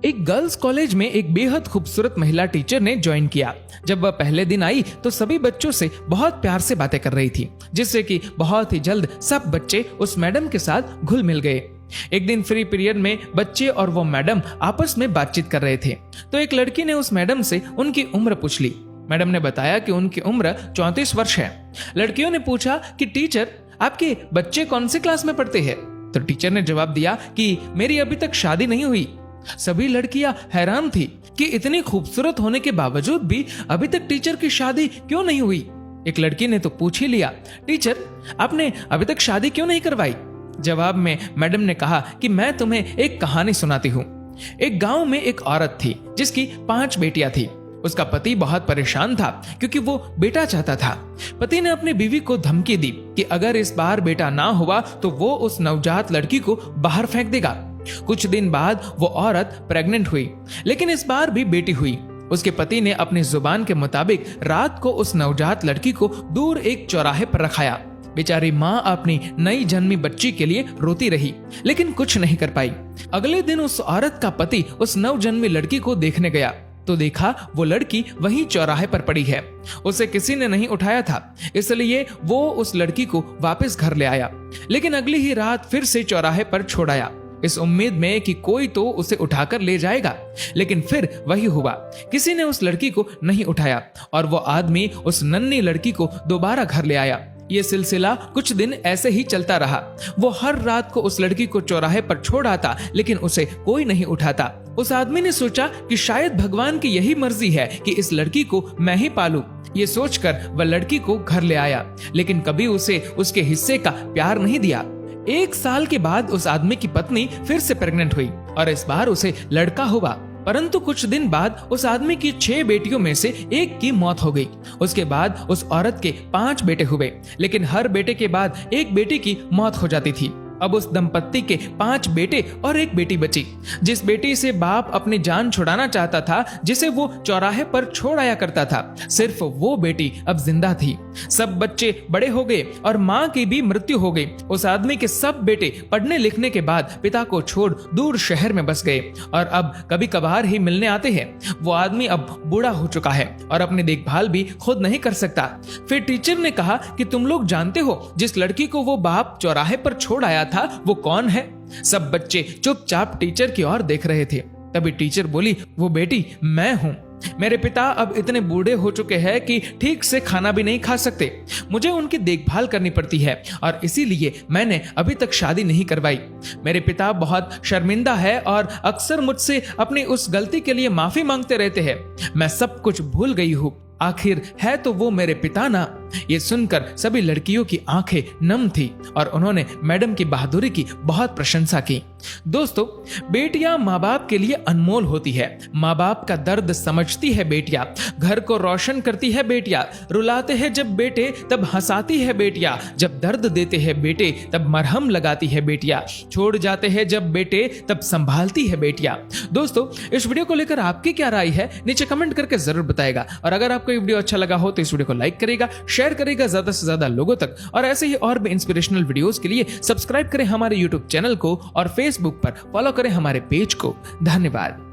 एक girls college में एक बेहद खूबसूरत महिला टीचर ने ज्वाइन किया। जब वह पहले दिन आई तो सभी बच्चों से बहुत प्यार से बातें कर रही थी, जिससे कि बहुत ही जल्द सब बच्चे उस मैडम के साथ घुल मिल गए। एक दिन फ्री पीरियड में बच्चे और वो मैडम आपस में बातचीत कर रहे थे तो एक लड़की ने उस मैडम से उनकी उम्र पूछ ली। मैडम ने बताया कि उनकी उम्र 34 वर्ष है। लड़कियों ने पूछा कि टीचर, आपके बच्चे कौन से क्लास में पढ़ते हैं? तो टीचर ने जवाब दिया कि मेरी अभी तक शादी नहीं हुई। सभी लड़कियां हैरान थी कि इतनी खूबसूरत होने के बावजूद भी अभी तक टीचर की शादी क्यों नहीं हुई। एक लड़की ने तो पूछ ही लिया, टीचर आपने अभी तक शादी क्यों नहीं करवाई? जवाब में मैडम ने कहा कि मैं तुम्हें एक कहानी सुनाती हूँ। एक गांव में एक औरत थी जिसकी 5 बेटियां थी। उसका पति बहुत परेशान था क्योंकि वो बेटा चाहता था। पति ने अपनी बीवी को धमकी दी कि अगर इस बार बेटा ना हुआ तो वो उस नवजात लड़की को बाहर फेंक देगा। कुछ दिन बाद वो औरत प्रेग्नेंट हुई, लेकिन इस बार भी बेटी हुई। उसके पति ने अपनी जुबान के मुताबिक रात को उस नवजात लड़की को दूर एक चौराहे पर रखाया। बेचारी माँ अपनी नई जन्मी बच्ची के लिए रोती रही, लेकिन कुछ नहीं कर पाई। अगले दिन उस औरत का पति उस नवजन्मी लड़की को देखने गया तो देखा वो लड़की वहीं चौराहे पर पड़ी है। उसे किसी ने नहीं उठाया था, इसलिए वो उस लड़की को वापस घर ले आया, लेकिन अगली ही रात फिर से चौराहे पर छोड़ आया, इस उम्मीद में कि कोई तो उसे उठाकर ले जाएगा। लेकिन फिर वही हुआ, किसी ने उस लड़की को नहीं उठाया और वो आदमी उस नन्ही लड़की को दोबारा घर ले आया। ये सिलसिला कुछ दिन ऐसे ही चलता रहा। वो हर रात को उस लड़की को चौराहे पर छोड़ आता, लेकिन उसे कोई नहीं उठाता। उस आदमी ने सोचा कि शायद भगवान की यही मर्जी है कि इस लड़की को मैं ही पालूं। ये सोचकर वह लड़की को घर ले आया, लेकिन कभी उसे उसके हिस्से का प्यार नहीं दिया। 1 साल के बाद उस आदमी की पत्नी फिर से प्रेग्नेंट हुई और इस बार उसे लड़का हुआ। परंतु कुछ दिन बाद उस आदमी की 6 बेटियों में से एक की मौत हो गई। उसके बाद उस औरत के 5 बेटे हुए, लेकिन हर बेटे के बाद एक बेटी की मौत हो जाती थी। अब उस दंपत्ति के 5 बेटे और एक बेटी बची। जिस बेटी से बाप अपनी जान छुड़ाना चाहता था, जिसे वो चौराहे पर छोड़ आया करता था, सिर्फ वो बेटी अब जिंदा थी। सब बच्चे बड़े हो गए और माँ की भी मृत्यु हो गई। उस आदमी के सब बेटे पढ़ने लिखने के बाद पिता को छोड़ दूर शहर में बस गए और अब कभी कभार ही मिलने आते हैं। वो आदमी अब बूढ़ा हो चुका है और अपनी देखभाल भी खुद नहीं कर सकता। फिर टीचर ने कहा कि तुम लोग जानते हो जिस लड़की को वो बाप चौराहे पर छोड़ आया था वो कौन है? सब बच्चे चुपचाप टीचर की ओर देख रहे थे। तभी टीचर बोली, वो बेटी मैं हूं। मेरे पिता अब इतने बूढ़े हो चुके हैं कि ठीक से खाना भी नहीं खा सकते। मुझे उनकी देखभाल करनी पड़ती है और इसीलिए मैंने अभी तक शादी नहीं करवाई। मेरे पिता बहुत शर्मिंदा है और अक्सर मुझसे अपनी उस गलती के लिए माफी मांगते रहते हैं। मैं सब कुछ भूल गई हूँ। आखिर है तो वो मेरे पिता ना। ये सुनकर सभी लड़कियों की आंखें नम थी और उन्होंने मैडम की बहादुरी की बहुत प्रशंसा की। दोस्तों, बेटियां माँ बाप के लिए अनमोल होती है। माँ बाप का दर्द समझती है बेटियां, घर को रोशन करती है बेटियां। रुलाते हैं जब बेटे तब हंसाती है बेटियां, जब दर्द देते हैं बेटे तब मरहम लगाती है बेटियां, छोड़ जाते हैं जब बेटे तब संभालती है बेटियां। दोस्तों, इस वीडियो को लेकर आपकी क्या राय है नीचे कमेंट करके जरूर बताएगा और अगर आपको ये वीडियो अच्छा लगा हो तो इस वीडियो को लाइक करेगा, शेयर करेगा ज्यादा से ज्यादा लोगों तक और ऐसे ही और भी इंस्पिरेशनल वीडियोस के लिए सब्सक्राइब करें हमारे यूट्यूब चैनल को और फेसबुक पर फॉलो करें हमारे पेज को। धन्यवाद।